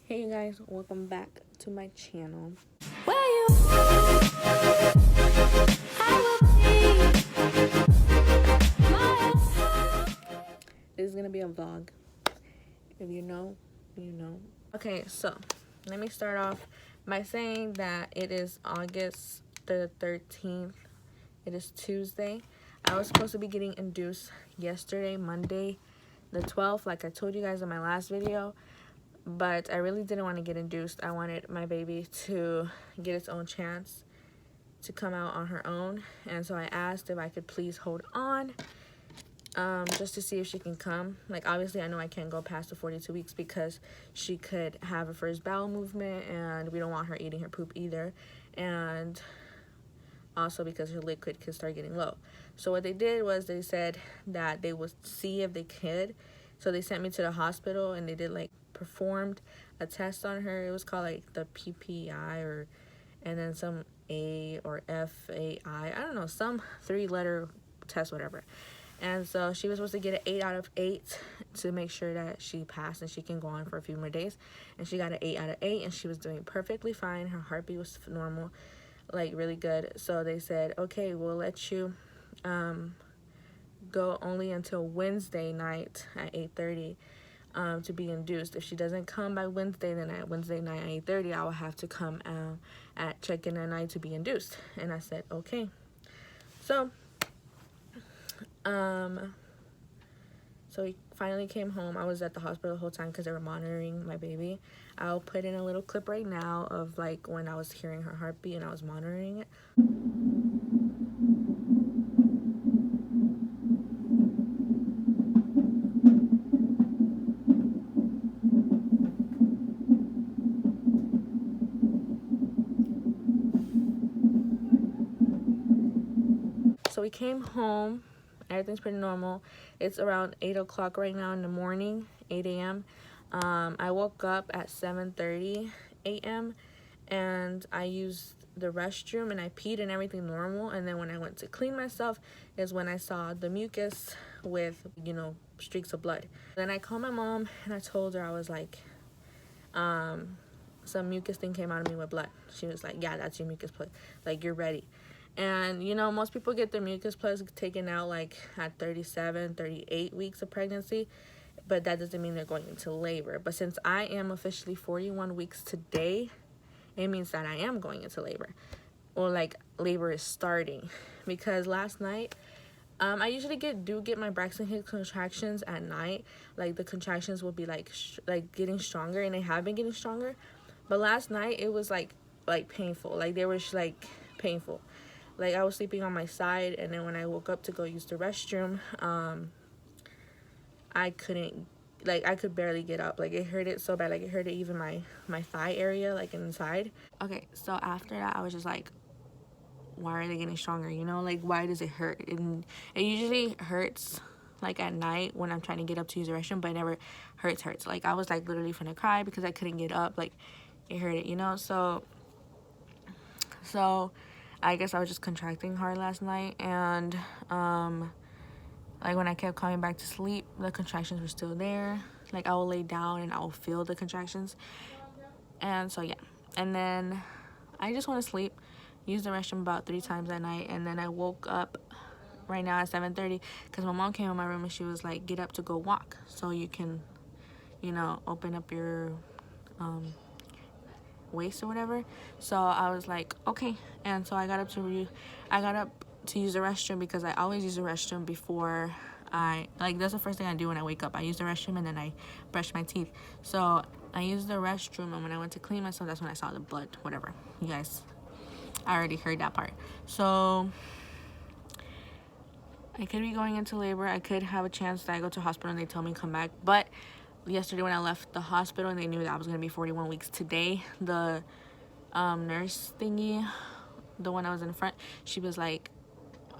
Hey you guys, welcome back to my channel. This is gonna be a vlog. If you know, you know. Okay, so let me start off by saying that it is August the 13th. It is Tuesday. I was supposed to be getting induced yesterday, Monday the 12th, like I told you guys in my last video. But I really didn't want to get induced. I wanted my baby to get its own chance to come out on her own. And so I asked if I could please hold on just to see if she can come. Like, obviously, I know I can't go past the 42 weeks because she could have a first bowel movement, and we don't want her eating her poop either. And also because her liquid could start getting low. So what they did was they said that they would see if they could. So they sent me to the hospital, and they did like performed a test on her. It was called like the PPI and then some A or FAI. I don't know, some 3-letter test, whatever. And so she was supposed to get an 8 out of 8 to make sure that she passed and she can go on for a few more days. And she got an 8 out of 8, and she was doing perfectly fine. Her heartbeat was normal, like really good. So they said, okay, we'll let you go only until Wednesday night at 8:30 to be induced. If she doesn't come by Wednesday, then at Wednesday night at 8:30 I will have to come at check-in at night to be induced. And I said okay. So we finally came home. I was at the hospital the whole time because they were monitoring my baby. I'll put in a little clip right now of like when I was hearing her heartbeat and I was monitoring it. So we came home. Everything's pretty normal. It's around 8 o'clock right now in the morning, 8 a.m. I woke up at 7:30 a.m. and I used the restroom and I peed and everything normal. And then when I went to clean myself is when I saw the mucus with, streaks of blood. Then I called my mom and I told her, I was like, some mucus thing came out of me with blood. She was like, yeah, that's your mucus plug. Like, you're ready. And, most people get their mucus plugs taken out, like, at 37, 38 weeks of pregnancy. But that doesn't mean they're going into labor. But since I am officially 41 weeks today, it means that I am going into labor. Or, like, labor is starting. Because last night, I usually do get my Braxton Hicks contractions at night. Like, the contractions will be, like getting stronger. And they have been getting stronger. But last night, it was, like painful. Like, they were, like, painful. Like, I was sleeping on my side, and then when I woke up to go use the restroom, I couldn't, I could barely get up. Like, it hurted so bad. Like, it hurted even my thigh area, like, inside. Okay, so after that, I was just like, why are they getting stronger? Like, why does it hurt? And it usually hurts, like, at night when I'm trying to get up to use the restroom, but it never hurts. Like, I was, like, literally finna cry because I couldn't get up. Like, it hurted, So I guess I was just contracting hard last night, and like when I kept coming back to sleep, the contractions were still there. Like, I will lay down and I will feel the contractions. And so yeah, and then I just want to sleep, use the restroom about 3 times at night. And then I woke up right now at 7:30 because my mom came in my room and she was like, get up to go walk so you can open up your waist or whatever. So I was like, okay. And so I got up to use the restroom because I always use the restroom before that's the first thing I do when I wake up. I use the restroom and then I brush my teeth. So I used the restroom, and when I went to clean myself, that's when I saw the blood, whatever. You guys, I already heard that part. So I could be going into labor. I could have a chance that I go to hospital and they tell me to come back. But yesterday when I left the hospital and they knew that I was going to be 41 weeks today, the nurse thingy, the one I was in front, she was like,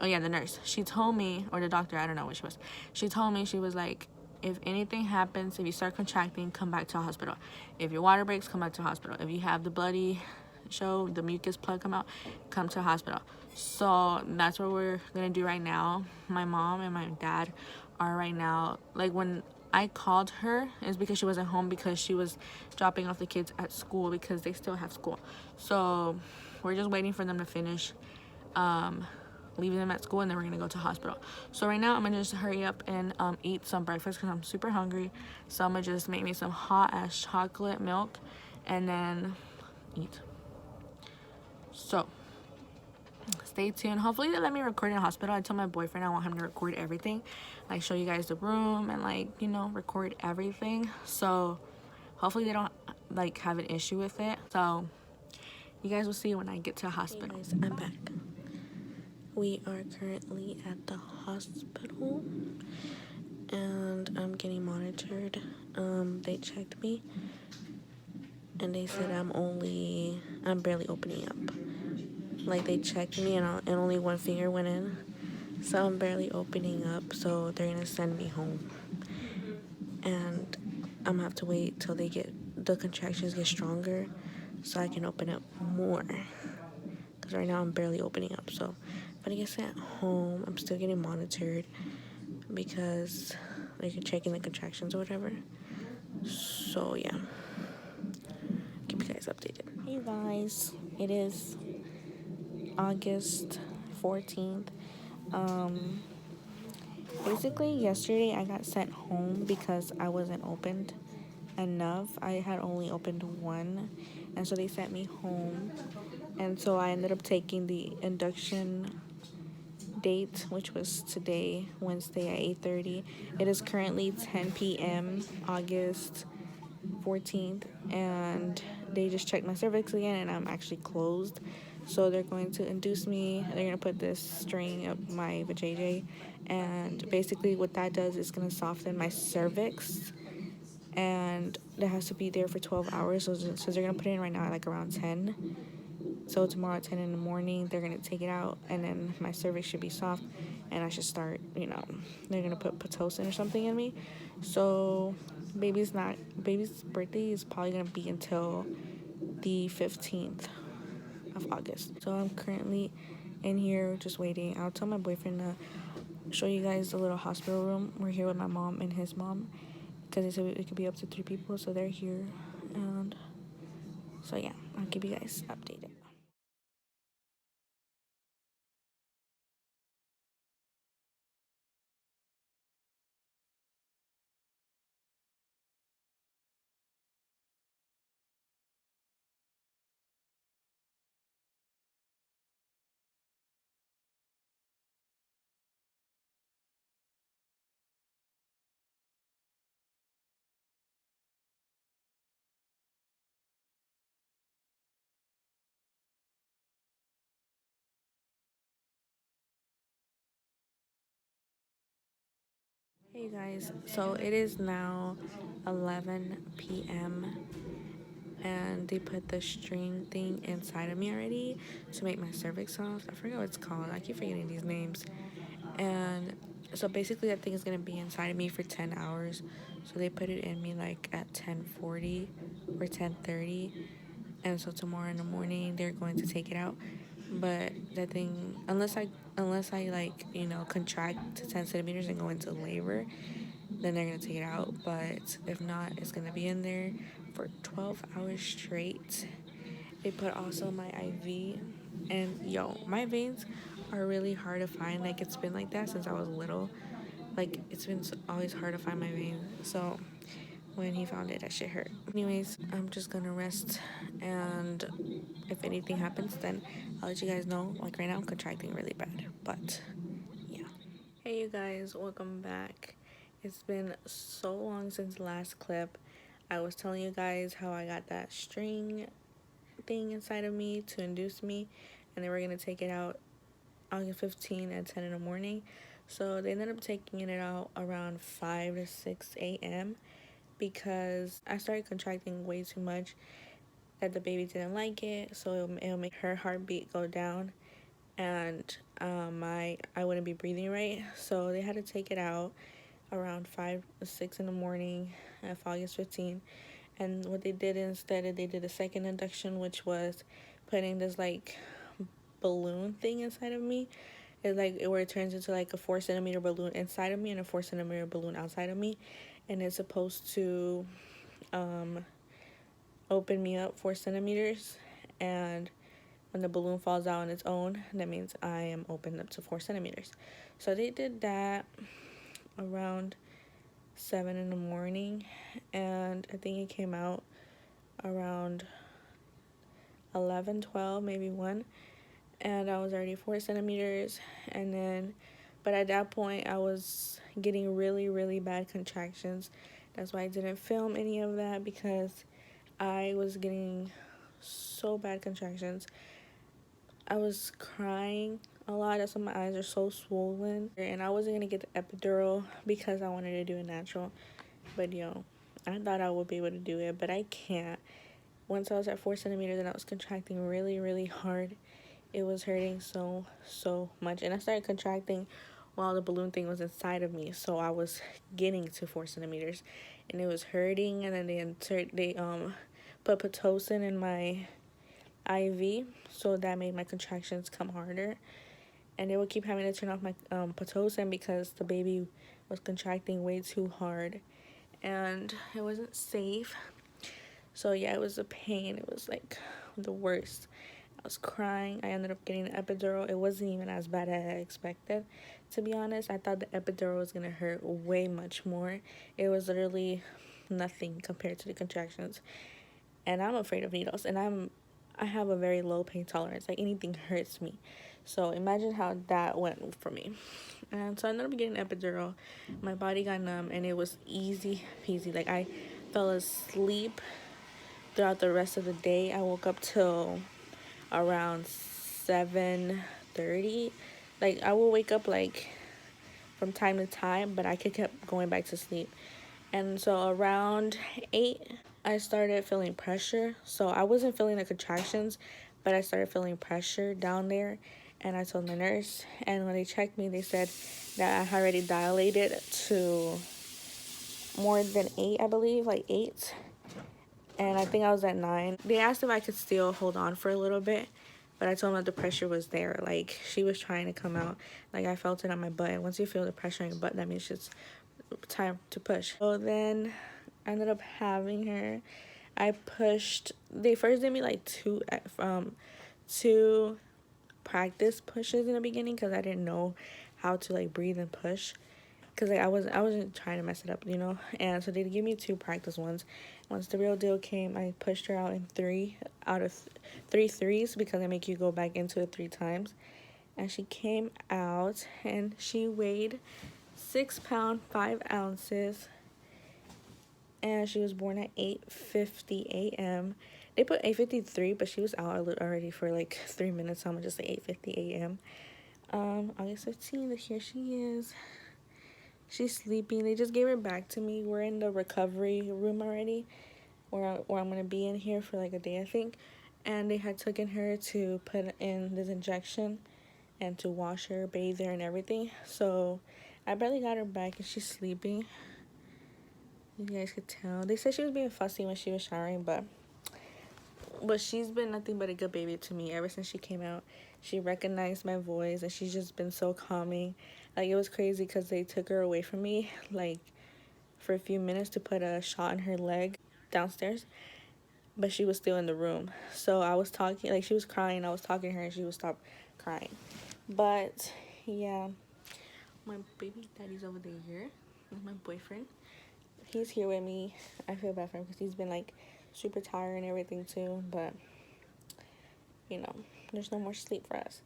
oh yeah, the nurse, she told me, or the doctor, I don't know what she was, she told me, she was like, if anything happens, if you start contracting, come back to the hospital. If your water breaks, come back to the hospital. If you have the bloody show, the mucus plug come out, come to the hospital. So that's what we're gonna do right now. My mom and my dad are right now, like, when I called her is because she wasn't home, because she was dropping off the kids at school because they still have school. So we're just waiting for them to finish leaving them at school, and then we're gonna go to hospital. So right now I'm gonna just hurry up and eat some breakfast because I'm super hungry. So I'm gonna just make me some hot ass chocolate milk and then eat. So stay tuned. Hopefully they let me record in the hospital. I told my boyfriend I want him to record everything, like show you guys the room and like, you know, record everything. So hopefully they don't like have an issue with it. So you guys will see when I get to the hospital. Hey guys, I'm back. We are currently at the hospital and I'm getting monitored. They checked me and they said I'm barely opening up. Like they checked me and only one finger went in. So I'm barely opening up, so they're gonna send me home. And I'm gonna have to wait till the contractions get stronger so I can open up more. Because right now I'm barely opening up. So if I get sent home, I'm still getting monitored because they're checking the contractions or whatever. So yeah, keep you guys updated. Hey guys, it is August 14th. Basically yesterday I got sent home because I wasn't opened enough. I had only opened one, and so they sent me home. And so I ended up taking the induction date, which was today, Wednesday at 8:30. It is currently 10 p.m. August 14th, and they just checked my cervix again, and I'm actually closed. So they're going to induce me. They're going to put this string up my vajayjay, and basically what that does is going to soften my cervix, and that has to be there for 12 hours. So they're going to put it in right now at like around 10. So tomorrow at 10 in the morning, they're going to take it out, and then my cervix should be soft, and I should start, you know, they're going to put Pitocin or something in me. So baby's birthday is probably going to be until the 15th of August. So I'm currently in here just waiting. I'll tell my boyfriend to show you guys the little hospital room. We're here with my mom and his mom because they said it could be up to 3 people, so they're here. And so yeah, I'll keep you guys updated. Hey guys, so it is now 11 p.m. and they put the string thing inside of me already to make my cervix soft. I forget what it's called. I keep forgetting these names. And so basically that thing is going to be inside of me for 10 hours. So they put it in me like at 10:40 or 10:30. And so tomorrow in the morning they're going to take it out. But that thing, unless I like, you know, contract to 10 centimeters and go into labor, then they're gonna take it out. But if not, it's gonna be in there for 12 hours straight. They put also my IV, and yo, my veins are really hard to find. Like it's been like that since I was little. Like it's been always hard to find my veins. So when he found it, that shit hurt. Anyways, I'm just gonna rest, and if anything happens, then I'll let you guys know. Like right now, I'm contracting really bad, but yeah. Hey you guys, welcome back. It's been so long since the last clip. I was telling you guys how I got that string thing inside of me to induce me, and they were gonna take it out August 15 at 10 in the morning. So they ended up taking it out around 5 to 6 a.m. because I started contracting way too much, that the baby didn't like it, so it'll make her heartbeat go down, and I wouldn't be breathing right. So they had to take it out around 5 or 6 in the morning of August 15. And what they did instead, they did a second induction, which was putting this like balloon thing inside of me. It's like where it turns into like a 4 centimeter balloon inside of me and a 4 centimeter balloon outside of me. and it's supposed to open me up 4 centimeters, and when the balloon falls out on its own, that means I am opened up to 4 centimeters. So they did that around 7 in the morning, and I think it came out around 11, 12, maybe 1, and I was already 4 centimeters. And then, but at that point I was getting really, really bad contractions. That's why I didn't film any of that, because I was getting so bad contractions. I was crying a lot. That's why my eyes are so swollen. And I wasn't gonna get the epidural because I wanted to do it natural. But yo, I thought I would be able to do it, but I can't. Once I was at 4 centimeters and I was contracting really, really hard, it was hurting so much. And I started contracting while the balloon thing was inside of me, so I was getting to 4 centimeters, and it was hurting. And then they put Pitocin in my IV, so that made my contractions come harder. And they would keep having to turn off my Pitocin because the baby was contracting way too hard, and it wasn't safe. So yeah, it was a pain. It was like the worst. I was crying. I ended up getting an epidural. It wasn't even as bad as I expected, to be honest. I thought the epidural was gonna hurt way much more. It was literally nothing compared to the contractions. And I'm afraid of needles, and I have a very low pain tolerance. Like, anything hurts me. So imagine how that went for me. And so I ended up getting an epidural. My body got numb, and it was easy peasy. Like, I fell asleep throughout the rest of the day. I woke up till around 7:30. Like, I will wake up like from time to time, but I could keep going back to sleep. And so around 8, I started feeling pressure. So I wasn't feeling the contractions, but I started feeling pressure down there. And I told my nurse, and when they checked me, they said that I had already dilated to more than 8, I believe, like 8. And I think I was at 9. They asked if I could still hold on for a little bit, but I told them that the pressure was there. Like, she was trying to come out. Like, I felt it on my butt. And once you feel the pressure on your butt, that means it's time to push. So then I ended up having her. I pushed. They first did me like two practice pushes in the beginning, because I didn't know how to like breathe and push, because like I wasn't trying to mess it up, you know. And so they gave me 2 practice ones. Once the real deal came, I pushed her out in 3 out of 3 threes, because they make you go back into it 3 times. And she came out, and she weighed 6 pounds 5 ounces, and she was born at 8:50 a.m. They put 8:53, but she was out already for like 3 minutes, so I'm gonna just say 8:50 a.m. August 15th, here she is. She's sleeping. They just gave her back to me. We're in the recovery room already, where I'm gonna be in here for like a day, I think. And they had taken her to put in this injection and to wash her, bathe her, and everything. So I barely got her back, and she's sleeping. You guys could tell. They said she was being fussy when she was showering, but she's been nothing but a good baby to me ever since she came out. She recognized my voice, and she's just been so calming. Like, it was crazy because they took her away from me, like, for a few minutes to put a shot in her leg downstairs, but she was still in the room. So I was talking, like, she was crying, I was talking to her, and she would stop crying. But yeah, my baby daddy's over there with my boyfriend. He's here with me. I feel bad for him because he's been like super tired and everything too, but you know, there's no more sleep for us.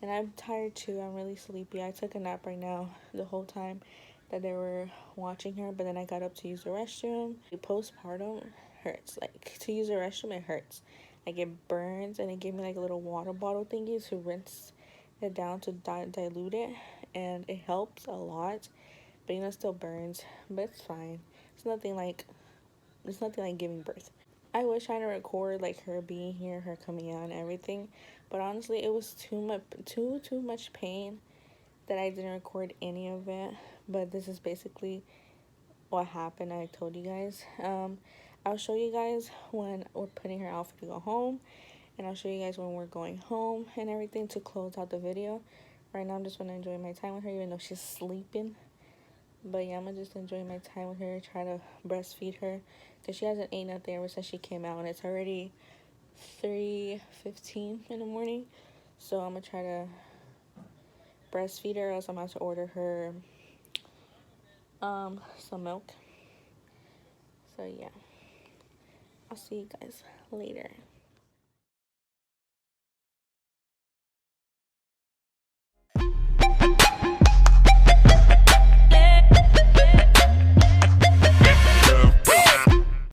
And I'm tired too. I'm really sleepy. I took a nap right now the whole time that they were watching her, but then I got up to use the restroom. Postpartum hurts. Like, to use the restroom, it hurts. Like, it burns, and it gave me like a little water bottle thingy to rinse it down to dilute it, and it helps a lot, but you know, it still burns, but it's fine. It's nothing like giving birth. I was trying to record like her being here, her coming out and everything, but honestly it was too much pain that I didn't record any of it. But this is basically what happened. I told you guys. I'll show you guys when we're putting her outfit to go home, and I'll show you guys when we're going home and everything to close out the video. Right now I'm just going to enjoy my time with her, even though she's sleeping. But yeah, I'm gonna just enjoy my time with her, try to breastfeed her, because she hasn't ate nothing ever since she came out, and it's already 3:15 in the morning. So I'm gonna try to breastfeed her, or else I'm gonna have to order her some milk. So yeah, I'll see you guys later.